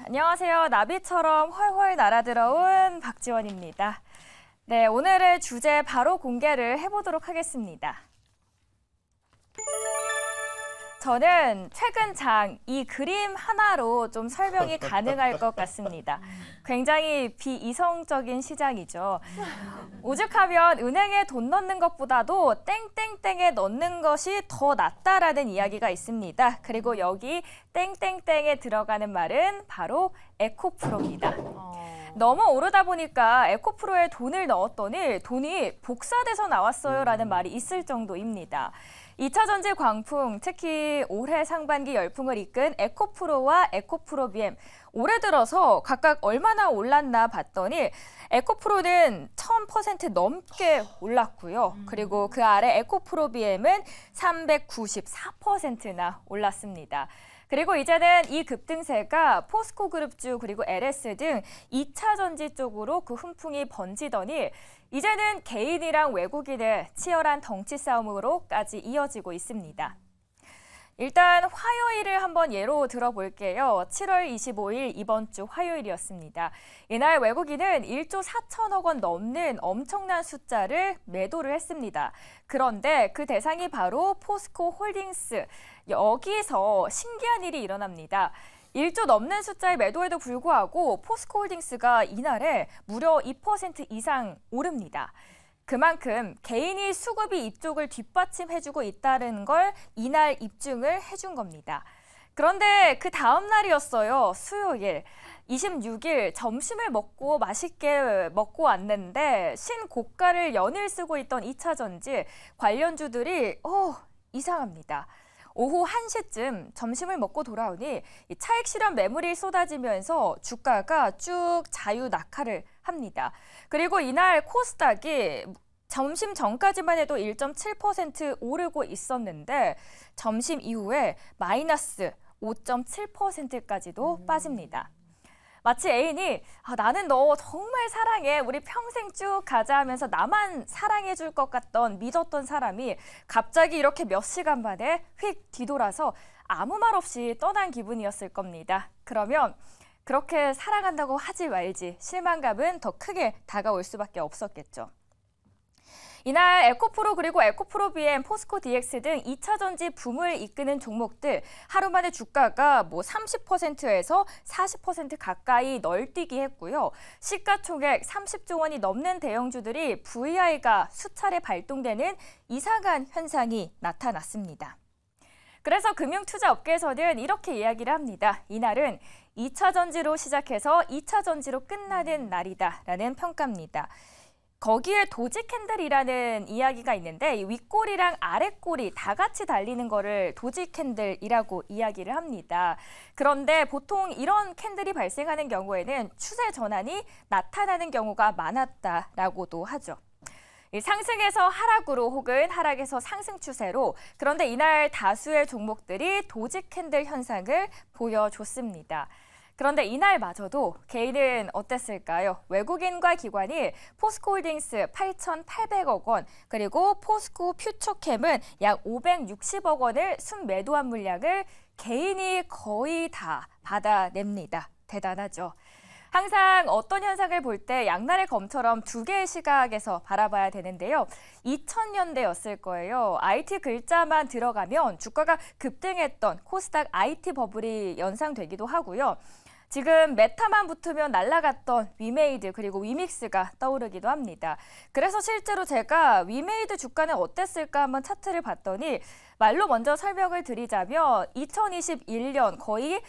안녕하세요. 나비처럼 훨훨 날아들어온 박지원입니다. 네, 오늘의 주제 바로 공개를 해보도록 하겠습니다. 저는 최근 장, 이 그림 하나로 좀 설명이 가능할 것 같습니다. 굉장히 비이성적인 시장이죠. 오죽하면 은행에 돈 넣는 것보다도 땡땡땡에 넣는 것이 더 낫다라는 이야기가 있습니다. 그리고 여기 땡땡땡에 들어가는 말은 바로 에코프로입니다. 너무 오르다 보니까 에코프로에 돈을 넣었더니 돈이 복사돼서 나왔어요 라는 말이 있을 정도입니다. 2차 전지 광풍, 특히 올해 상반기 열풍을 이끈 에코프로와 에코프로 BM, 올해 들어서 각각 얼마나 올랐나 봤더니 에코프로는 1000% 넘게 올랐고요. 그리고 그 아래 에코프로 BM은 394%나 올랐습니다. 그리고 이제는 이 급등세가 포스코그룹주 그리고 LS 등 2차 전지 쪽으로 그 훈풍이 번지더니 이제는 개인이랑 외국인의 치열한 덩치 싸움으로까지 이어지고 있습니다. 일단 화요일을 한번 예로 들어볼게요. 7월 25일 이번 주 화요일이었습니다. 이날 외국인은 1조 4천억 원 넘는 엄청난 숫자를 매도를 했습니다. 그런데 그 대상이 바로 포스코 홀딩스. 여기서 신기한 일이 일어납니다. 1조 넘는 숫자의 매도에도 불구하고 포스코 홀딩스가 이날에 무려 2% 이상 오릅니다. 그만큼 개인이 수급이 이쪽을 뒷받침해주고 있다는 걸 이날 입증을 해준 겁니다. 그런데 그 다음 날이었어요. 수요일. 26일 점심을 먹고 맛있게 먹고 왔는데 신고가를 연일 쓰고 있던 2차 전지 관련주들이 이상합니다. 오후 1시쯤 점심을 먹고 돌아오니 차익 실현 매물이 쏟아지면서 주가가 쭉 자유 낙하를 합니다. 그리고 이날 코스닥이 점심 전까지만 해도 1.7% 오르고 있었는데 점심 이후에 마이너스 5.7%까지도 빠집니다. 마치 애인이 나는 너 정말 사랑해, 우리 평생 쭉 가자 하면서 나만 사랑해 줄 것 같던 믿었던 사람이 갑자기 이렇게 몇 시간 만에 휙 뒤돌아서 아무 말 없이 떠난 기분이었을 겁니다. 그러면 그렇게 사랑한다고 하지 말지 실망감은 더 크게 다가올 수밖에 없었겠죠. 이날 에코프로 그리고 에코프로 BM, 포스코 DX 등 2차 전지 붐을 이끄는 종목들 하루 만에 주가가 30%에서 40% 가까이 널뛰기 했고요. 시가총액 30조 원이 넘는 대형주들이 VI가 수차례 발동되는 이상한 현상이 나타났습니다. 그래서 금융투자업계에서는 이렇게 이야기를 합니다. 이날은 2차 전지로 시작해서 2차 전지로 끝나는 날이다라는 평가입니다. 거기에 도지 캔들이라는 이야기가 있는데 이 윗꼬리랑 아랫꼬리 다 같이 달리는 거를 도지 캔들이라고 이야기를 합니다. 그런데 보통 이런 캔들이 발생하는 경우에는 추세 전환이 나타나는 경우가 많았다라고도 하죠. 상승에서 하락으로 혹은 하락에서 상승 추세로, 그런데 이날 다수의 종목들이 도지 캔들 현상을 보여줬습니다. 그런데 이날마저도 개인은 어땠을까요? 외국인과 기관이 포스코홀딩스 8,800억 원, 그리고 포스코 퓨처캠은 약 560억 원을 순매도한 물량을 개인이 거의 다 받아냅니다. 대단하죠? 항상 어떤 현상을 볼 때 양날의 검처럼 두 개의 시각에서 바라봐야 되는데요. 2000년대였을 거예요. IT 글자만 들어가면 주가가 급등했던 코스닥 IT 버블이 연상되기도 하고요. 지금 메타만 붙으면 날아갔던 위메이드 그리고 위믹스가 떠오르기도 합니다. 그래서 실제로 제가 위메이드 주가는 어땠을까 한번 차트를 봤더니 말로 먼저 설명을 드리자면 2021년 거의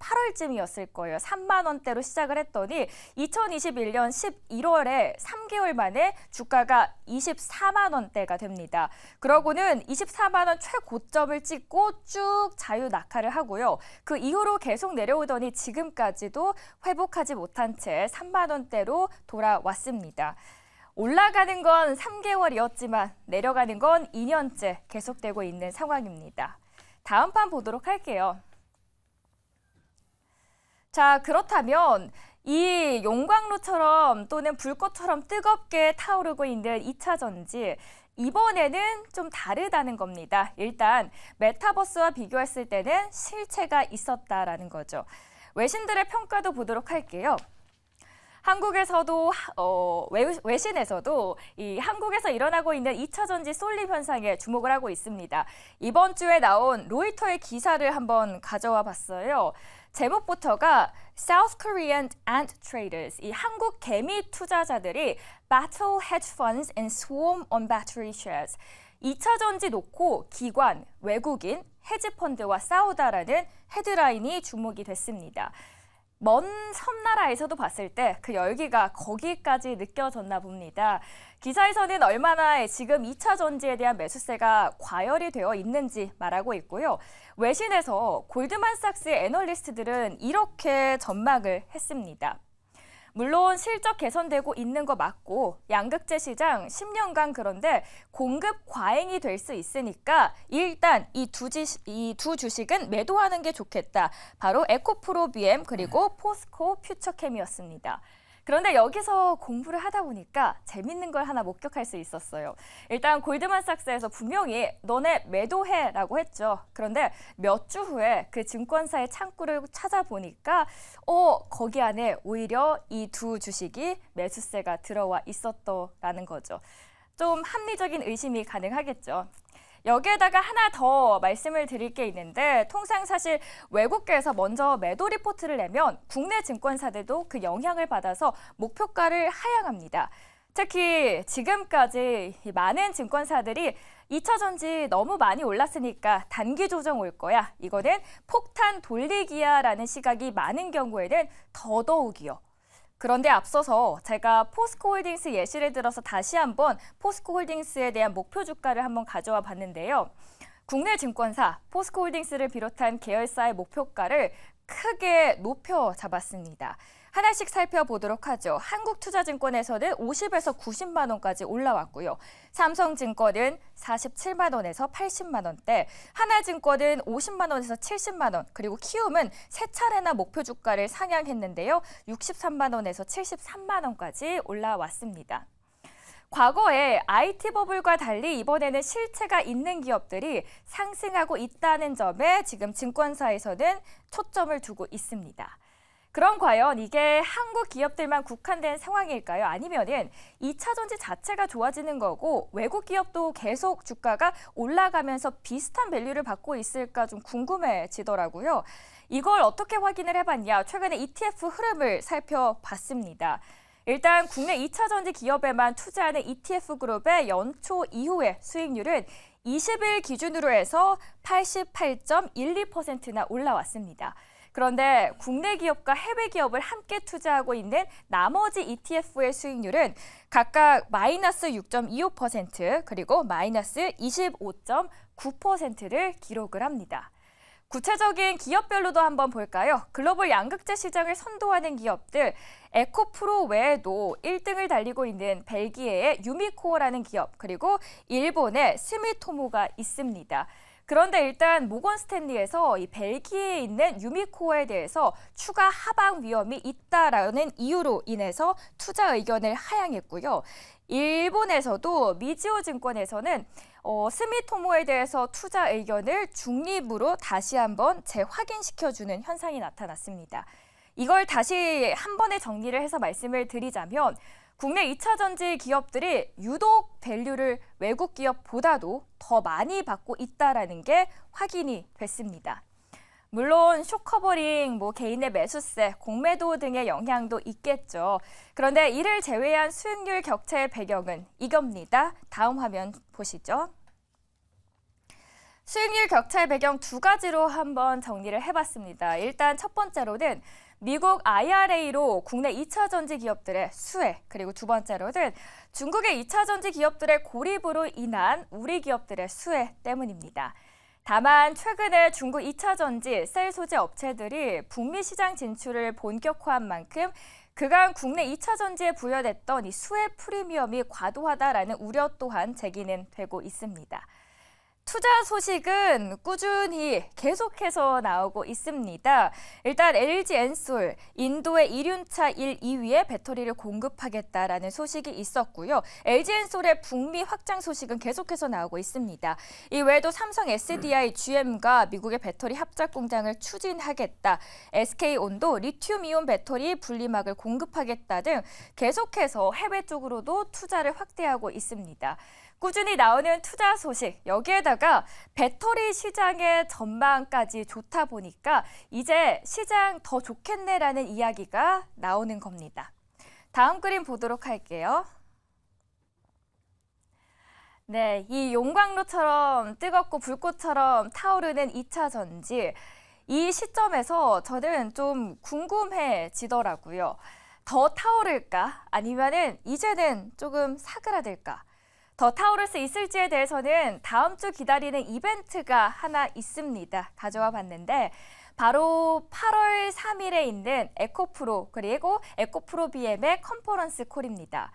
8월쯤이었을 거예요. 3만 원대로 시작을 했더니 2021년 11월에 3개월 만에 주가가 24만 원대가 됩니다. 그러고는 24만 원 최고점을 찍고 쭉 자유 낙하를 하고요. 그 이후로 계속 내려오더니 지금까지도 회복하지 못한 채 3만 원대로 돌아왔습니다. 올라가는 건 3개월이었지만 내려가는 건 2년째 계속되고 있는 상황입니다. 다음 판 보도록 할게요. 자, 그렇다면 이 용광로처럼 또는 불꽃처럼 뜨겁게 타오르고 있는 2차 전지, 이번에는 좀 다르다는 겁니다. 일단 메타버스와 비교했을 때는 실체가 있었다라는 거죠. 외신들의 평가도 보도록 할게요. 한국에서도 외신에서도 이 한국에서 일어나고 있는 2차 전지 쏠림 현상에 주목을 하고 있습니다. 이번 주에 나온 로이터의 기사를 한번 가져와 봤어요. 제목부터가 South Korean Ant Traders, 이 한국 개미 투자자들이 Battle Hedge Funds and Swarm on Battery Shares. 2차 전지 놓고 기관, 외국인, 헤지펀드와 싸우다라는 헤드라인이 주목이 됐습니다. 먼 섬나라에서도 봤을 때 그 열기가 거기까지 느껴졌나 봅니다. 기사에서는 얼마나 지금 2차 전지에 대한 매수세가 과열이 되어 있는지 말하고 있고요. 외신에서 골드만삭스의 애널리스트들은 이렇게 전망을 했습니다. 물론 실적 개선되고 있는 거 맞고 양극재 시장 10년간 그런데 공급 과잉이 될 수 있으니까 일단 이 두 주식은 매도하는 게 좋겠다. 바로 에코프로비엠 그리고 포스코 퓨처캠이었습니다. 그런데 여기서 공부를 하다 보니까 재밌는 걸 하나 목격할 수 있었어요. 일단 골드만삭스에서 분명히 너네 매도해라고 했죠. 그런데 몇 주 후에 그 증권사의 창구를 찾아보니까 거기 안에 오히려 이 두 주식이 매수세가 들어와 있었더라는 거죠. 좀 합리적인 의심이 가능하겠죠. 여기에다가 하나 더 말씀을 드릴 게 있는데 통상 사실 외국계에서 먼저 매도 리포트를 내면 국내 증권사들도 그 영향을 받아서 목표가를 하향합니다. 특히 지금까지 많은 증권사들이 2차 전지 너무 많이 올랐으니까 단기 조정 올 거야. 이거는 폭탄 돌리기야라는 시각이 많은 경우에는 더더욱이요. 그런데 앞서서 제가 포스코홀딩스 예시를 들어서 다시 한번 포스코홀딩스에 대한 목표 주가를 한번 가져와 봤는데요. 국내 증권사 포스코홀딩스를 비롯한 계열사의 목표가를 크게 높여 잡았습니다. 하나씩 살펴보도록 하죠. 한국투자증권에서는 50에서 90만 원까지 올라왔고요. 삼성증권은 47만 원에서 80만 원대, 하나증권은 50만 원에서 70만 원, 그리고 키움은 세 차례나 목표 주가를 상향했는데요. 63만 원에서 73만 원까지 올라왔습니다. 과거에 IT 버블과 달리 이번에는 실체가 있는 기업들이 상승하고 있다는 점에 지금 증권사에서는 초점을 두고 있습니다. 그럼 과연 이게 한국 기업들만 국한된 상황일까요? 아니면은 2차 전지 자체가 좋아지는 거고 외국 기업도 계속 주가가 올라가면서 비슷한 밸류를 받고 있을까 좀 궁금해지더라고요. 이걸 어떻게 확인을 해봤냐? 최근에 ETF 흐름을 살펴봤습니다. 일단 국내 2차 전지 기업에만 투자하는 ETF 그룹의 연초 이후의 수익률은 20일 기준으로 해서 88.12%나 올라왔습니다. 그런데 국내 기업과 해외 기업을 함께 투자하고 있는 나머지 ETF의 수익률은 각각 마이너스 6.25% 그리고 마이너스 25.9%를 기록을 합니다. 구체적인 기업별로도 한번 볼까요? 글로벌 양극재 시장을 선도하는 기업들, 에코프로 외에도 1등을 달리고 있는 벨기에의 유미코어라는 기업, 그리고 일본의 스미토모가 있습니다. 그런데 일단 모건 스탠리에서 이 벨기에에 있는 유미코어에 대해서 추가 하방 위험이 있다라는 이유로 인해서 투자 의견을 하향했고요. 일본에서도 미즈호 증권에서는 스미토모에 대해서 투자 의견을 중립으로 다시 한번 재확인시켜주는 현상이 나타났습니다. 이걸 다시 한 번에 정리를 해서 말씀을 드리자면 국내 2차 전지 기업들이 유독 밸류를 외국 기업보다도 더 많이 받고 있다는 게 확인이 됐습니다. 물론 쇼커버링, 개인의 매수세, 공매도 등의 영향도 있겠죠. 그런데 이를 제외한 수익률 격차의 배경은 이겁니다. 다음 화면 보시죠. 수익률 격차의 배경 두 가지로 한번 정리를 해봤습니다. 일단 첫 번째로는 미국 IRA로 국내 2차 전지 기업들의 수혜, 그리고 두 번째로는 중국의 2차 전지 기업들의 고립으로 인한 우리 기업들의 수혜 때문입니다. 다만 최근에 중국 2차 전지 셀 소재 업체들이 북미 시장 진출을 본격화한 만큼 그간 국내 2차 전지에 부여됐던 이 수혜 프리미엄이 과도하다라는 우려 또한 제기는 되고 있습니다. 투자 소식은 꾸준히 계속해서 나오고 있습니다. 일단 LG 엔솔, 인도의 이륜차 1, 2위에 배터리를 공급하겠다라는 소식이 있었고요. LG 엔솔의 북미 확장 소식은 계속해서 나오고 있습니다. 이 외에도 삼성 SDI, GM과 미국의 배터리 합작 공장을 추진하겠다. SK온도 리튬이온 배터리 분리막을 공급하겠다 등 계속해서 해외 쪽으로도 투자를 확대하고 있습니다. 꾸준히 나오는 투자 소식, 여기에다가 배터리 시장의 전망까지 좋다 보니까 이제 시장 더 좋겠네라는 이야기가 나오는 겁니다. 다음 그림 보도록 할게요. 네, 이 용광로처럼 뜨겁고 불꽃처럼 타오르는 2차 전지. 이 시점에서 저는 좀 궁금해지더라고요. 더 타오를까? 아니면은 이제는 조금 사그라들까? 더 타오를 수 있을지에 대해서는 다음 주 기다리는 이벤트가 하나 있습니다. 가져와 봤는데 바로 8월 3일에 있는 에코프로 그리고 에코프로 BM의 컨퍼런스 콜입니다.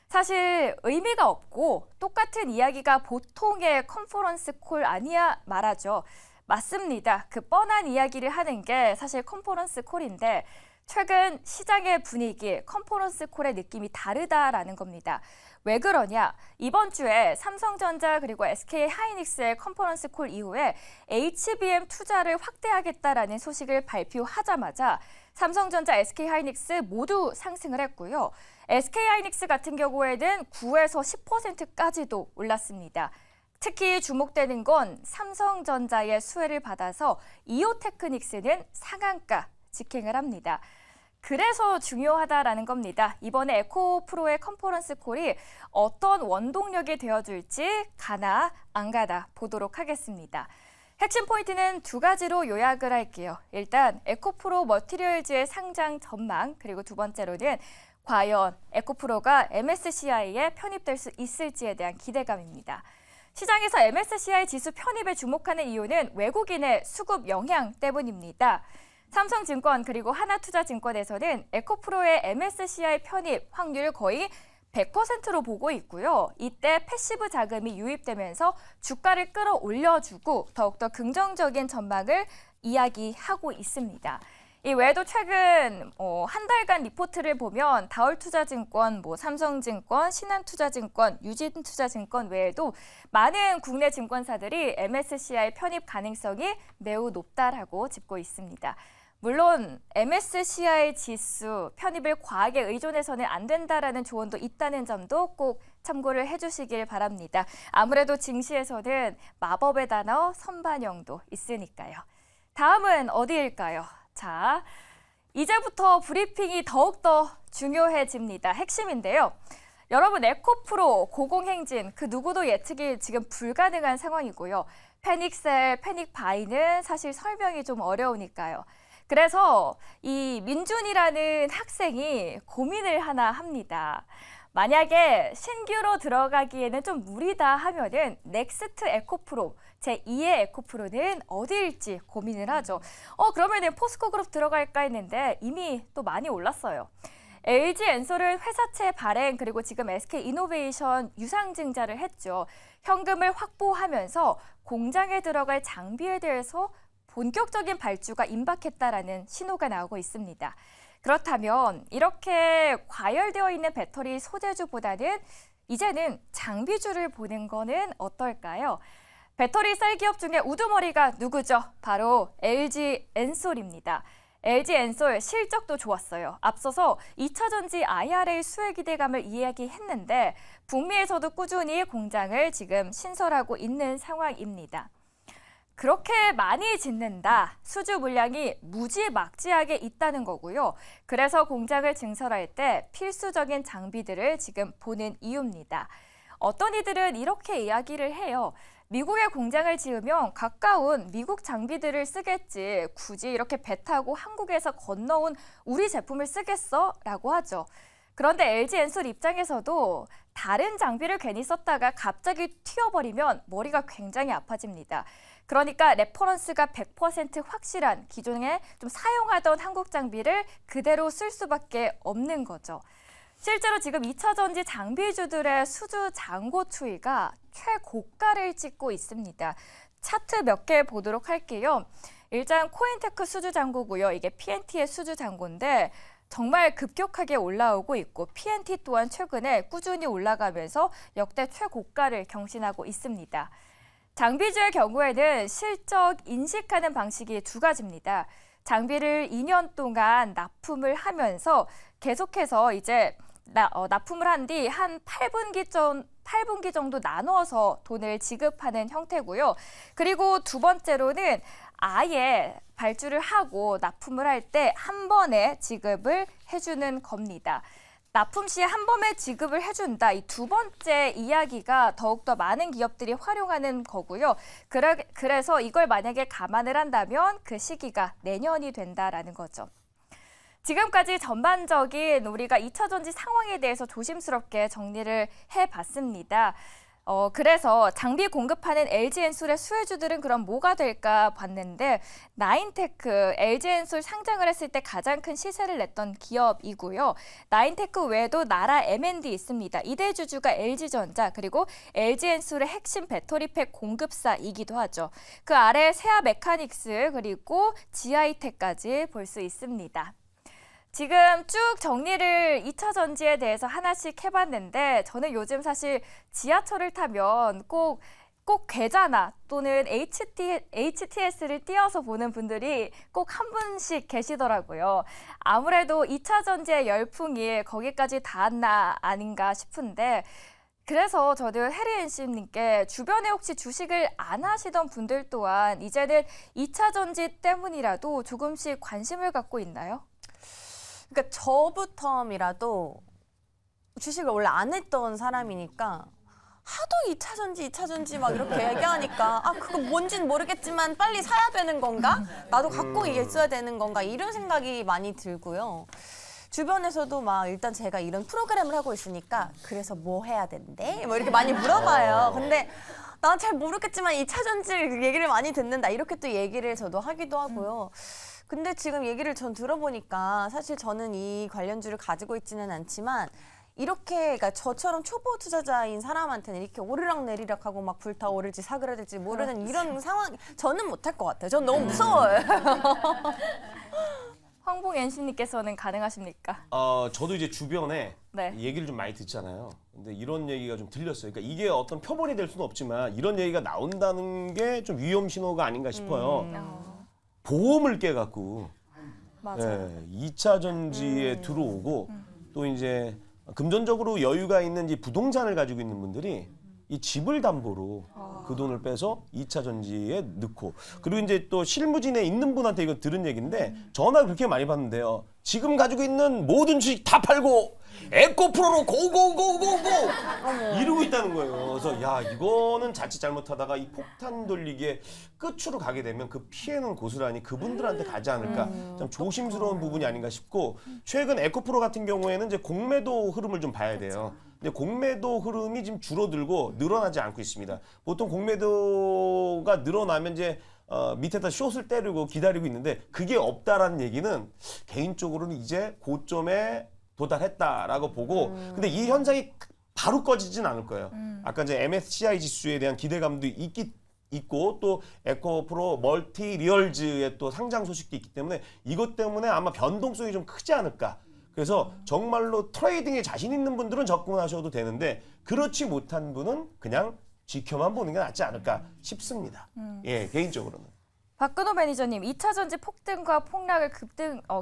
사실 의미가 없고 똑같은 이야기가 보통의 컨퍼런스 콜 아니야 말하죠. 맞습니다. 그 뻔한 이야기를 하는 게 사실 컨퍼런스 콜인데 최근 시장의 분위기, 컨퍼런스 콜의 느낌이 다르다라는 겁니다. 왜 그러냐? 이번 주에 삼성전자 그리고 SK하이닉스의 컨퍼런스 콜 이후에 HBM 투자를 확대하겠다라는 소식을 발표하자마자 삼성전자, SK하이닉스 모두 상승을 했고요. SK하이닉스 같은 경우에는 9에서 10%까지도 올랐습니다. 특히 주목되는 건 삼성전자의 수혜를 받아서 이오테크닉스는 상한가 직행을 합니다. 그래서 중요하다라는 겁니다. 이번에 에코프로의 컨퍼런스 콜이 어떤 원동력이 되어줄지 가나 안 가나 보도록 하겠습니다. 핵심 포인트는 두 가지로 요약을 할게요. 일단 에코프로 머티리얼즈의 상장 전망, 그리고 두 번째로는 과연 에코프로가 MSCI에 편입될 수 있을지에 대한 기대감입니다. 시장에서 MSCI 지수 편입에 주목하는 이유는 외국인의 수급 영향 때문입니다. 삼성증권 그리고 하나투자증권에서는 에코프로의 MSCI 편입 확률 거의 100%로 보고 있고요. 이때 패시브 자금이 유입되면서 주가를 끌어올려주고 더욱더 긍정적인 전망을 이야기하고 있습니다. 이 외에도 최근 한 달간 리포트를 보면 다올투자증권, 삼성증권, 신한투자증권, 유진투자증권 외에도 많은 국내 증권사들이 MSCI 편입 가능성이 매우 높다라고 짚고 있습니다. 물론 MSCI 지수 편입을 과하게 의존해서는 안 된다라는 조언도 있다는 점도 꼭 참고를 해주시길 바랍니다. 아무래도 증시에서는 마법의 단어 선반영도 있으니까요. 다음은 어디일까요? 자, 이제부터 브리핑이 더욱더 중요해집니다. 핵심인데요. 여러분, 에코프로, 고공행진, 그 누구도 예측이 지금 불가능한 상황이고요. 패닉셀, 패닉바이는 사실 설명이 좀 어려우니까요. 그래서 이 민준이라는 학생이 고민을 하나 합니다. 만약에 신규로 들어가기에는 좀 무리다 하면은 넥스트 에코프로, 제2의 에코프로는 어디일지 고민을 하죠. 그러면은 포스코그룹 들어갈까 했는데 이미 또 많이 올랐어요. LG 엔솔은 회사채 발행 그리고 지금 SK이노베이션 유상증자를 했죠. 현금을 확보하면서 공장에 들어갈 장비에 대해서 본격적인 발주가 임박했다라는 신호가 나오고 있습니다. 그렇다면 이렇게 과열되어 있는 배터리 소재주보다는 이제는 장비주를 보는 거는 어떨까요? 배터리 셀 기업 중에 우두머리가 누구죠? 바로 LG 엔솔입니다. LG 엔솔 실적도 좋았어요. 앞서서 2차 전지 IRA 수혜 기대감을 이야기했는데 북미에서도 꾸준히 공장을 지금 신설하고 있는 상황입니다. 그렇게 많이 짓는다. 수주 물량이 무지막지하게 있다는 거고요. 그래서 공장을 증설할 때 필수적인 장비들을 지금 보는 이유입니다. 어떤 이들은 이렇게 이야기를 해요. 미국에 공장을 지으면 가까운 미국 장비들을 쓰겠지. 굳이 이렇게 배 타고 한국에서 건너온 우리 제품을 쓰겠어? 라고 하죠. 그런데 LG 엔솔 입장에서도 다른 장비를 괜히 썼다가 갑자기 튀어버리면 머리가 굉장히 아파집니다. 그러니까 레퍼런스가 100% 확실한 기존에 좀 사용하던 한국 장비를 그대로 쓸 수밖에 없는 거죠. 실제로 지금 2차 전지 장비주들의 수주 잔고 추이가 최고가를 찍고 있습니다. 차트 몇 개 보도록 할게요. 일단 코인테크 수주 잔고고요. 이게 PNT의 수주 잔고인데 정말 급격하게 올라오고 있고 PNT 또한 최근에 꾸준히 올라가면서 역대 최고가를 경신하고 있습니다. 장비주의 경우에는 실적 인식하는 방식이 두 가지입니다. 장비를 2년 동안 납품을 하면서 계속해서 이제 납품을 한 뒤 한 8분기 정도 나눠서 돈을 지급하는 형태고요. 그리고 두 번째로는 아예 발주를 하고 납품을 할 때 한 번에 지급을 해주는 겁니다. 납품 시 한 번에 지급을 해준다. 이 두 번째 이야기가 더욱더 많은 기업들이 활용하는 거고요. 그래서 이걸 만약에 감안을 한다면 그 시기가 내년이 된다라는 거죠. 지금까지 전반적인 우리가 2차 전지 상황에 대해서 조심스럽게 정리를 해봤습니다. 그래서 장비 공급하는 LG엔솔의 수혜주들은 그럼 뭐가 될까 봤는데 나인테크, LG엔솔 상장을 했을 때 가장 큰 시세를 냈던 기업이고요. 나인테크 외에도 나라 M&D 있습니다. 이 대주주가 LG전자 그리고 LG엔솔의 핵심 배터리팩 공급사이기도 하죠. 그 아래 세아 메카닉스 그리고 GI텍까지 볼 수 있습니다. 지금 쭉 정리를 2차 전지에 대해서 하나씩 해봤는데 저는 요즘 사실 지하철을 타면 꼭 계좌나 또는 HTS를 띄어서 보는 분들이 꼭 한 분씩 계시더라고요. 아무래도 2차 전지의 열풍이 거기까지 닿았나 아닌가 싶은데 그래서 저는 해리앤씨님께 주변에 혹시 주식을 안 하시던 분들 또한 이제는 2차 전지 때문이라도 조금씩 관심을 갖고 있나요? 그러니까 저부터이라도 주식을 원래 안 했던 사람이니까 하도 2차 전지 막 이렇게 얘기하니까 그거 뭔진 모르겠지만 빨리 사야 되는 건가? 나도 갖고 있어야 되는 건가? 이런 생각이 많이 들고요. 주변에서도 막 일단 제가 이런 프로그램을 하고 있으니까 그래서 뭐 해야 된대? 뭐 이렇게 많이 물어봐요. 근데 난 잘 모르겠지만 2차 전지 얘기를 많이 듣는다. 이렇게 또 얘기를 저도 하기도 하고요. 근데 지금 얘기를 전 들어보니까 사실 저는 이 관련주를 가지고 있지는 않지만 이렇게 그러니까 저처럼 초보 투자자인 사람한테는 이렇게 오르락내리락 하고 막 불타오를지 사그라들지 모르는 이런 상황 저는 못할 것 같아요. 전 너무 무서워요. 황봉 NC님께서는 가능하십니까? 저도 이제 주변에 네. 얘기를 좀 많이 듣잖아요. 근데 이런 얘기가 좀 들렸어요. 그러니까 이게 어떤 표본이 될 수는 없지만 이런 얘기가 나온다는 게 좀 위험 신호가 아닌가 싶어요. 보험을 깨갖고 맞아요. 2차 전지에 들어오고 또 이제 금전적으로 여유가 있는 이 부동산을 가지고 있는 분들이 이 집을 담보로 그 돈을 빼서 2차 전지에 넣고 그리고 이제 또 실무진에 있는 분한테 이거 들은 얘기인데 전화 그렇게 많이 받는데요. 지금 가지고 있는 모든 주식 다 팔고 에코프로로 고고고고고 이러고 있다는 거예요. 그래서 야 이거는 자칫 잘못하다가 이 폭탄 돌리기에 끝으로 가게 되면 그 피해는 고스란히 그분들한테 가지 않을까 좀 조심스러운 부분이 아닌가 싶고 최근 에코프로 같은 경우에는 이제 공매도 흐름을 좀 봐야 돼요. 근데 공매도 흐름이 지금 줄어들고 늘어나지 않고 있습니다. 보통 공매도가 늘어나면 이제 밑에다 숏을 때리고 기다리고 있는데 그게 없다라는 얘기는 개인적으로는 이제 고점에 도달했다라고 보고 근데 이 현상이 바로 꺼지진 않을 거예요. 아까 이제 MSCI 지수에 대한 기대감도 있고 또 에코프로 멀티 리얼즈의 또 상장 소식도 있기 때문에 이것 때문에 아마 변동성이 좀 크지 않을까. 그래서 정말로 트레이딩에 자신 있는 분들은 접근하셔도 되는데 그렇지 못한 분은 그냥 지켜만 보는 게 낫지 않을까 싶습니다. 예, 개인적으로는. 박근호 매니저님, 2차 전지 폭등과 폭락을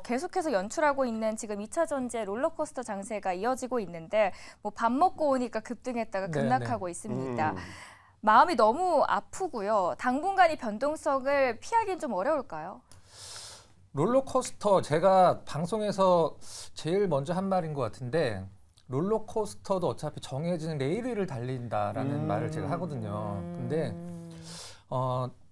계속해서 연출하고 있는 지금 2차 전지의 롤러코스터 장세가 이어지고 있는데 뭐 밥 먹고 오니까 급등했다가 급락하고 있습니다. 마음이 너무 아프고요. 당분간 이 변동성을 피하기는 좀 어려울까요? 롤러코스터 제가 방송에서 제일 먼저 한 말인 것 같은데 롤러코스터도 어차피 정해진 레일을 달린다라는 말을 제가 하거든요. 근데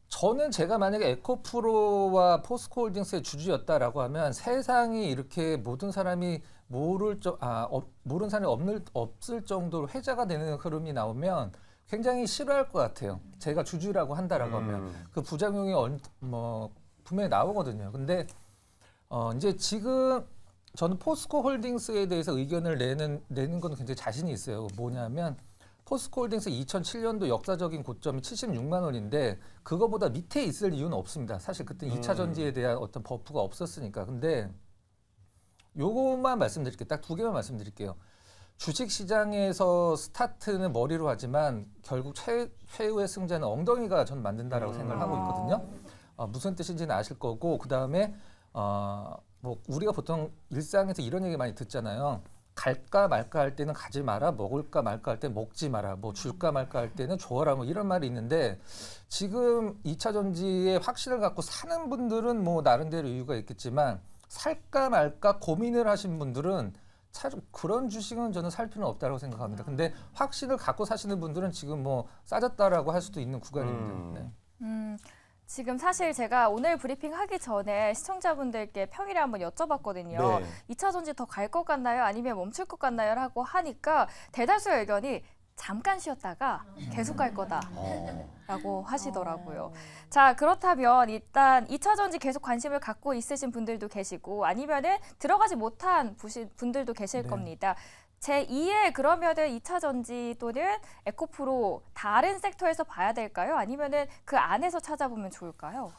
저는 제가 만약에 에코프로와 포스코홀딩스의 주주였다라고 하면 세상이 이렇게 모든 사람이 모르는 사람이 없을 정도로 회자가 되는 흐름이 나오면 굉장히 싫어할 것 같아요. 제가 주주라고 한다라고 하면 그 부작용이 분명히 나오거든요. 근데 이제 지금 저는 포스코 홀딩스에 대해서 의견을 내는 건 굉장히 자신이 있어요. 뭐냐면 포스코 홀딩스 2007년도 역사적인 고점이 76만 원인데 그거보다 밑에 있을 이유는 없습니다. 사실 그때 2차 전지에 대한 어떤 버프가 없었으니까. 근데 요것만 말씀드릴게요. 딱 두 개만 말씀드릴게요. 주식시장에서 스타트는 머리로 하지만 결국 최후의 승자는 엉덩이가 저는 만든다라고 생각을 하고 있거든요. 무슨 뜻인지는 아실 거고 그다음에 뭐 우리가 보통 일상에서 이런 얘기 많이 듣잖아요. 갈까 말까 할 때는 가지 마라, 먹을까 말까 할 때는 먹지 마라, 뭐 줄까 말까 할 때는 줘라, 뭐 이런 말이 있는데 지금 2차 전지에 확신을 갖고 사는 분들은 뭐 나름대로 이유가 있겠지만 살까 말까 고민을 하신 분들은 참 그런 주식은 저는 살 필요는 없다고 생각합니다. 근데 확신을 갖고 사시는 분들은 지금 뭐 싸졌다라고 할 수도 있는 구간입니다. 네. 지금 사실 제가 오늘 브리핑 하기 전에 시청자분들께 평일에 한번 여쭤봤거든요. 네. 2차 전지 더 갈 것 같나요? 아니면 멈출 것 같나요? 라고 하니까 대다수의 의견이 잠깐 쉬었다가 계속 갈 거다라고 하시더라고요. 자, 그렇다면 일단 2차 전지 계속 관심을 갖고 있으신 분들도 계시고 아니면은 들어가지 못한 분들도 계실 겁니다. 제2의 그러면은 2차 전지 또는 에코프로 다른 섹터에서 봐야 될까요? 아니면은 그 안에서 찾아보면 좋을까요?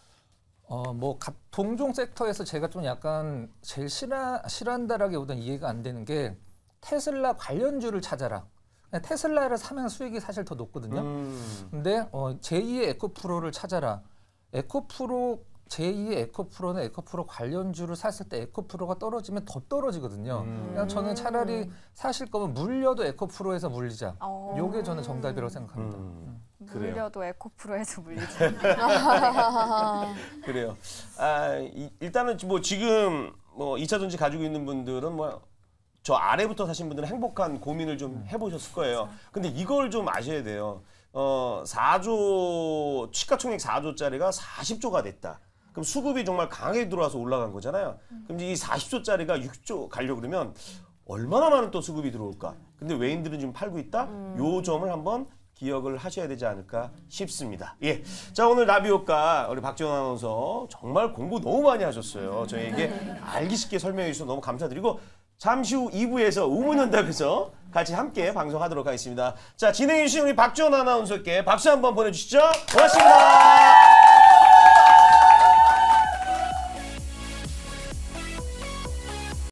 뭐 동종 섹터에서 제가 좀 약간 제일 싫어한다라기보다는 이해가 안 되는 게 테슬라 관련주를 찾아라. 테슬라를 사면 수익이 사실 더 높거든요. 근데 제2의 에코프로를 찾아라. 제2의 에코프로는 에코프로 관련주를 샀을 때 에코프로가 떨어지면 더 떨어지거든요. 그냥 저는 차라리 사실 거면 물려도 에코프로에서 물리자. 요게 저는 정답이라고 생각합니다. 물려도 에코프로에서 물리자. 그래요. 일단은 뭐 지금 뭐 2차 전지 가지고 있는 분들은 뭐 저 아래부터 사신 분들은 행복한 고민을 좀 해보셨을 거예요. 근데 이걸 좀 아셔야 돼요. 4조 시가총액 4조짜리가 40조가 됐다. 그럼 수급이 정말 강하게 들어와서 올라간 거잖아요. 그럼 이제 이 40조짜리가 6조 가려고 그러면 얼마나 많은 또 수급이 들어올까? 근데 외인들은 지금 팔고 있다? 요 점을 한번 기억을 하셔야 되지 않을까 싶습니다. 예. 자, 오늘 나비효과 우리 박지원 아나운서 정말 공부 너무 많이 하셨어요. 저희에게 알기 쉽게 설명해 주셔서 너무 감사드리고 잠시 후 2부에서 우문현답에서 같이 함께 방송하도록 하겠습니다. 자, 진행해 주신 우리 박지원 아나운서께 박수 한번 보내주시죠. 고맙습니다.